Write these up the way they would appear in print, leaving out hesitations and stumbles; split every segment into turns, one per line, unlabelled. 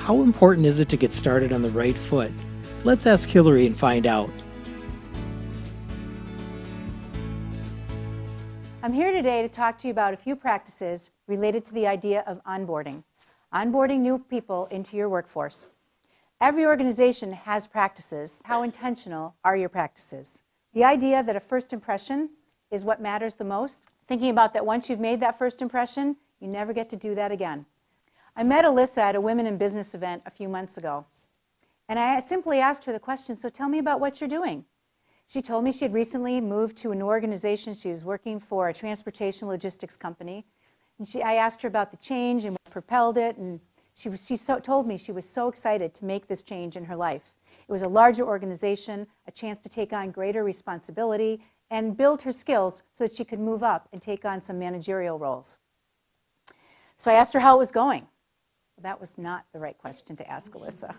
How important is it to get started on the right foot? Let's ask Hillary and find out.
I'm here today to talk to you about a few practices related to the idea of onboarding new people into your workforce. Every organization has practices. How intentional are your practices? The idea that a first impression is what matters the most, thinking about that once you've made that first impression, you never get to do that again. I met Alyssa at a Women in Business event a few months ago, and I simply asked her the question, so tell me about what you're doing. She told me she had recently moved to an organization. She was working for a transportation logistics company. And I asked her about the change and what propelled it. And she told me she was so excited to make this change in her life. It was a larger organization, a chance to take on greater responsibility and build her skills so that she could move up and take on some managerial roles. So I asked her how it was going. Well, that was not the right question to ask Alyssa. I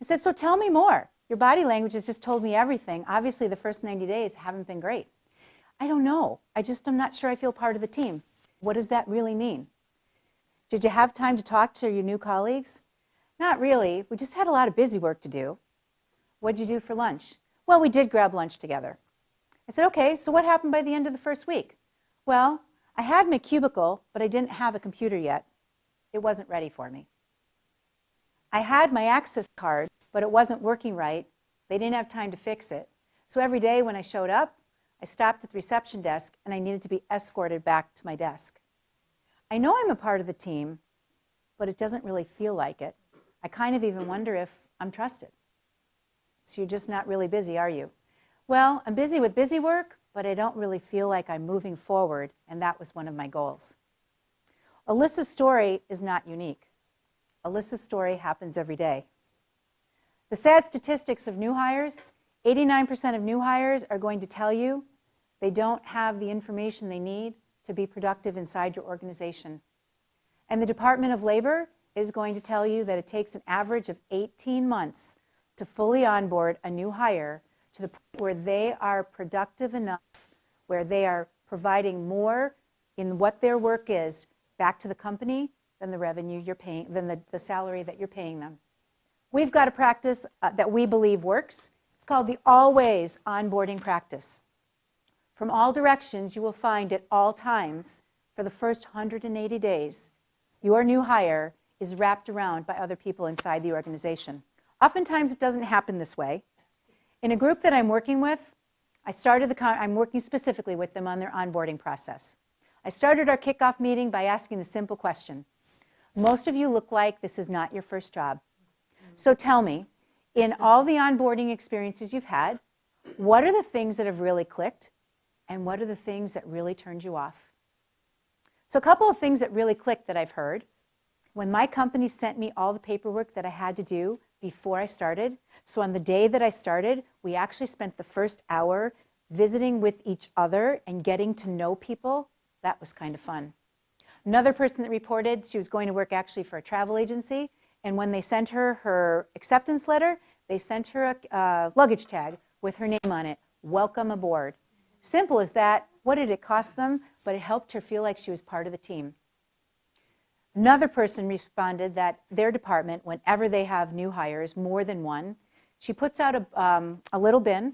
said, so tell me more. Your body language has just told me everything. Obviously, the first 90 days haven't been great. I don't know. I'm not sure I feel part of the team. What does that really mean? Did you have time to talk to your new colleagues? Not really. We just had a lot of busy work to do. What did you do for lunch? Well, we did grab lunch together. I said, okay, so what happened by the end of the first week? Well, I had my cubicle, but I didn't have a computer yet. It wasn't ready for me. I had my access card, but it wasn't working right. They didn't have time to fix it. So every day when I showed up, I stopped at the reception desk and I needed to be escorted back to my desk. I know I'm a part of the team, but it doesn't really feel like it. I kind of even wonder if I'm trusted. So you're just not really busy, are you? Well, I'm busy with busy work, but I don't really feel like I'm moving forward, and that was one of my goals. Alyssa's story is not unique. Alyssa's story happens every day. The sad statistics of new hires, 89% of new hires are going to tell you they don't have the information they need to be productive inside your organization. And the Department of Labor is going to tell you that it takes an average of 18 months to fully onboard a new hire to the point where they are productive enough, where they are providing more in what their work is back to the company than the revenue you're paying, than the salary that you're paying them. We've got a practice that we believe works. It's called the always onboarding practice. From all directions, you will find at all times, for the first 180 days, your new hire is wrapped around by other people inside the organization. Oftentimes, it doesn't happen this way. In a group that I'm working with, I'm working specifically with them on their onboarding process. I started our kickoff meeting by asking the simple question. Most of you look like this is not your first job. So tell me, in all the onboarding experiences you've had, what are the things that have really clicked, and what are the things that really turned you off? So a couple of things that really clicked that I've heard. When my company sent me all the paperwork that I had to do before I started, so on the day that I started, we actually spent the first hour visiting with each other and getting to know people. That was kind of fun. Another person that reported she was going to work actually for a travel agency, and when they sent her her acceptance letter, they sent her a luggage tag with her name on it, welcome aboard. Simple as that. What did it cost them? But it helped her feel like she was part of the team. Another person responded that their department, whenever they have new hires, more than one, she puts out a little bin,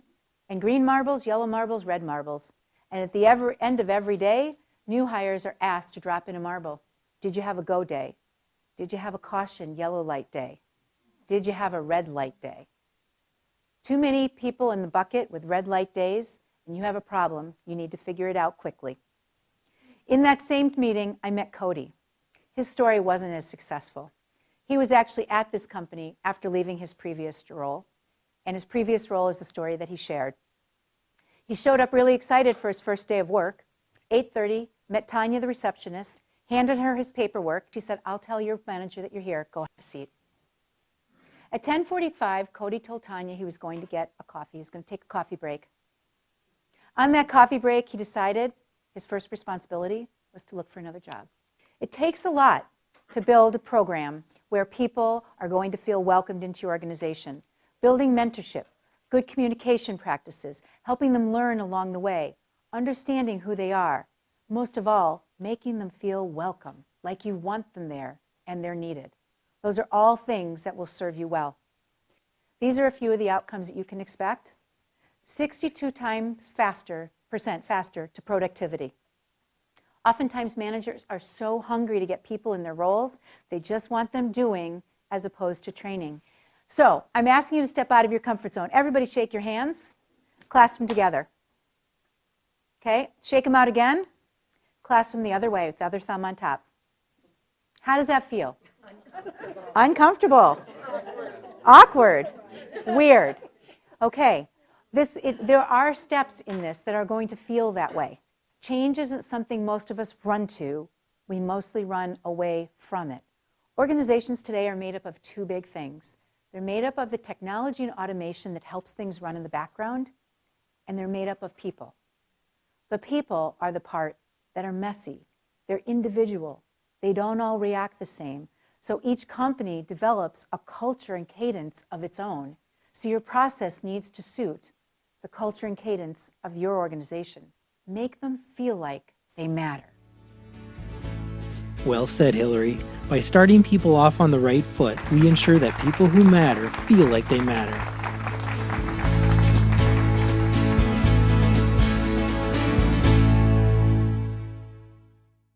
and green marbles, yellow marbles, red marbles. And at the end of every day, new hires are asked to drop in a marble. Did you have a go day? Did you have a caution yellow light day? Did you have a red light day? Too many people in the bucket with red light days, and you have a problem. You need to figure it out quickly. In that same meeting, I met Cody. His story wasn't as successful. He was actually at this company after leaving his previous role, and his previous role is the story that he shared. He showed up really excited for his first day of work. 8:30, met Tanya, the receptionist, handed her his paperwork. She said, I'll tell your manager that you're here. Go have a seat. At 10:45, Cody told Tanya he was going to get a coffee. He was going to take a coffee break. On that coffee break, he decided his first responsibility was to look for another job. It takes a lot to build a program where people are going to feel welcomed into your organization. Building mentorship, good communication practices, helping them learn along the way, understanding who they are. Most of all, making them feel welcome, like you want them there and they're needed. Those are all things that will serve you well. These are a few of the outcomes that you can expect. 62 times faster to productivity. Oftentimes managers are so hungry to get people in their roles, they just want them doing as opposed to training. So I'm asking you to step out of your comfort zone. Everybody shake your hands, clasp them together. Okay, shake them out again, clasp them the other way with the other thumb on top. How does that feel? Uncomfortable. Awkward. Weird. Okay, there are steps in this that are going to feel that way. Change isn't something most of us run to. We mostly run away from it. Organizations today are made up of two big things. They're made up of the technology and automation that helps things run in the background, and they're made up of people. The people are the part that are messy. They're individual. They don't all react the same. So each company develops a culture and cadence of its own. So your process needs to suit the culture and cadence of your organization. Make them feel like they matter.
Well said, Hillary. By starting people off on the right foot, we ensure that people who matter feel like they matter.